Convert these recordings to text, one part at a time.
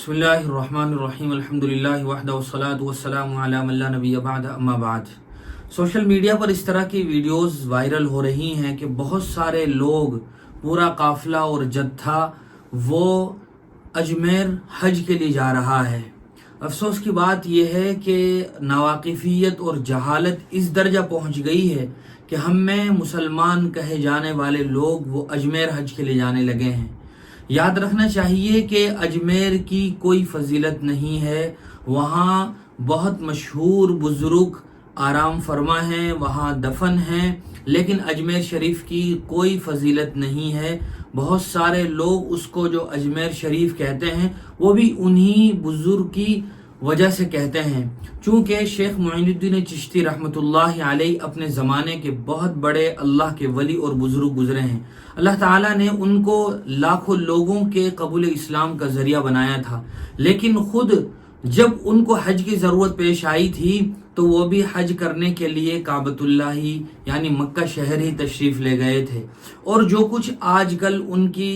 بسم اللہ الرحمن الرحیم الحمدللہ وحدہ والصلاة والسلام علی من لا نبی بعد اما بعد۔ سوشل میڈیا پر اس طرح کی ویڈیوز وائرل ہو رہی ہیں کہ بہت سارے لوگ، پورا قافلہ اور جتھا وہ اجمیر حج کے لیے جا رہا ہے۔ افسوس کی بات یہ ہے کہ ناواقفیت اور جہالت اس درجہ پہنچ گئی ہے کہ ہم میں مسلمان کہے جانے والے لوگ وہ اجمیر حج کے لیے جانے لگے ہیں۔ یاد رکھنا چاہیے کہ اجمیر کی کوئی فضیلت نہیں ہے، وہاں بہت مشہور بزرگ آرام فرما ہیں، وہاں دفن ہیں، لیکن اجمیر شریف کی کوئی فضیلت نہیں ہے۔ بہت سارے لوگ اس کو جو اجمیر شریف کہتے ہیں وہ بھی انہی بزرگ کی وجہ سے کہتے ہیں، چونکہ شیخ معین الدین چشتی رحمۃ اللہ علیہ اپنے زمانے کے بہت بڑے اللہ کے ولی اور بزرگ گزرے ہیں۔ اللہ تعالیٰ نے ان کو لاکھوں لوگوں کے قبول اسلام کا ذریعہ بنایا تھا، لیکن خود جب ان کو حج کی ضرورت پیش آئی تھی تو وہ بھی حج کرنے کے لیے کعبۃ اللہ ہی یعنی مکہ شہر ہی تشریف لے گئے تھے۔ اور جو کچھ آج کل ان کی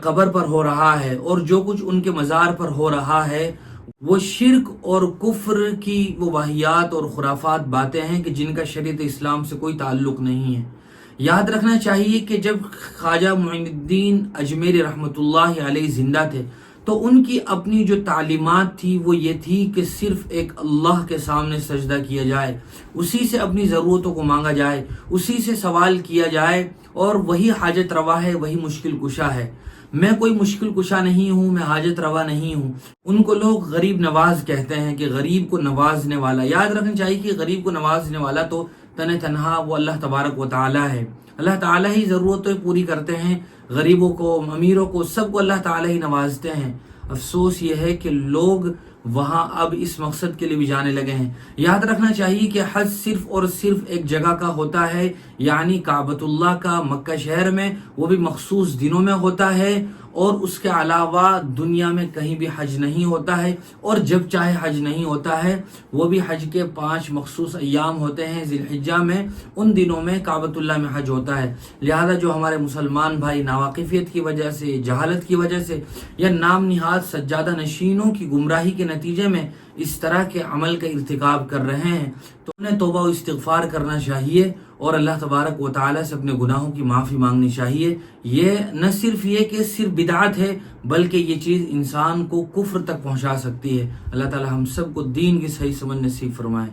قبر پر ہو رہا ہے اور جو کچھ ان کے مزار پر ہو رہا ہے وہ شرک اور کفر کی وہ واہیات اور خرافات باتیں ہیں کہ جن کا شریعت اسلام سے کوئی تعلق نہیں ہے۔ یاد رکھنا چاہیے کہ جب خواجہ معین الدین اجمیری رحمۃ اللہ علیہ زندہ تھے تو ان کی اپنی جو تعلیمات تھی وہ یہ تھی کہ صرف ایک اللہ کے سامنے سجدہ کیا جائے، اسی سے اپنی ضرورتوں کو مانگا جائے، اسی سے سوال کیا جائے، اور وہی حاجت روا ہے، وہی مشکل کشا ہے۔ میں کوئی مشکل کشا نہیں ہوں، میں حاجت روا نہیں ہوں۔ ان کو لوگ غریب نواز کہتے ہیں کہ غریب کو نوازنے والا۔ یاد رکھنا چاہیے کہ غریب کو نوازنے والا تو تنہا وہ اللہ تبارک و تعالی ہے۔ اللہ تعالی ہی ضرورتیں پوری کرتے ہیں، غریبوں کو، امیروں کو، سب کو اللہ تعالی ہی نوازتے ہیں۔ افسوس یہ ہے کہ لوگ وہاں اب اس مقصد کے لیے بھی جانے لگے ہیں۔ یاد رکھنا چاہیے کہ حج صرف اور صرف ایک جگہ کا ہوتا ہے، یعنی کعبۃ اللہ کا مکہ شہر میں، وہ بھی مخصوص دنوں میں ہوتا ہے، اور اس کے علاوہ دنیا میں کہیں بھی حج نہیں ہوتا ہے، اور جب چاہے حج نہیں ہوتا ہے۔ وہ بھی حج کے 5 مخصوص ایام ہوتے ہیں ذی الحجہ میں، ان دنوں میں کعبۃ اللہ میں حج ہوتا ہے۔ لہذا جو ہمارے مسلمان بھائی ناواقفیت کی وجہ سے، جہالت کی وجہ سے یا نام نہاد سجادہ نشینوں کی گمراہی کے نتیجے میں اس طرح کے عمل کا ارتکاب کر رہے ہیں تو انہیں توبہ و استغفار کرنا چاہیے اور اللہ تبارک و تعالی سے اپنے گناہوں کی معافی مانگنی چاہیے۔ یہ نہ صرف یہ کہ صرف بدعت ہے، بلکہ یہ چیز انسان کو کفر تک پہنچا سکتی ہے۔ اللہ تعالی ہم سب کو دین کی صحیح سمجھ نصیب فرمائے۔